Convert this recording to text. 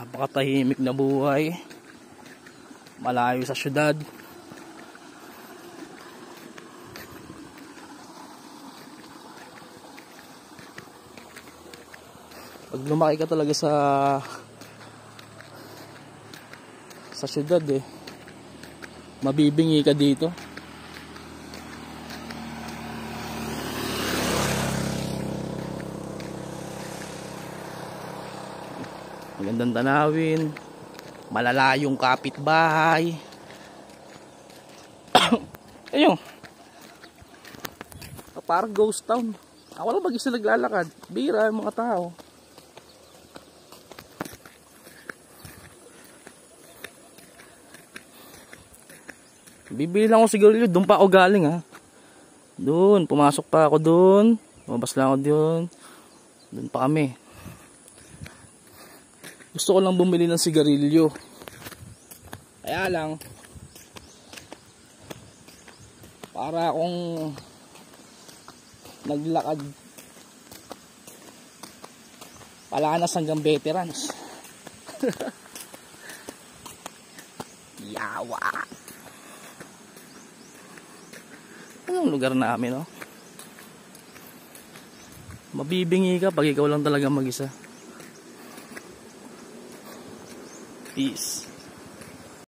Napakatahimik na buhay. Malayo sa syudad. Pag lumaki ka talaga sa syudad mabibingi ka dito. Magandang tanawin, malalayong kapitbahay. Ayun, parang ghost town. Ako lang mag-isa naglalakad, bira yung mga tao. Bibili lang ako sigarilyo, doon pa ako galing Doon, pumasok pa ako doon. Lumabas lang ako doon. Doon pa kami. Gusto ko lang bumili ng sigarilyo. Kaya lang, para akong naglakad Palanas hanggang Veterans. Yawa. Anong lugar namin, no? Mabibingi ka pag ikaw lang talaga mag-isa. Peace.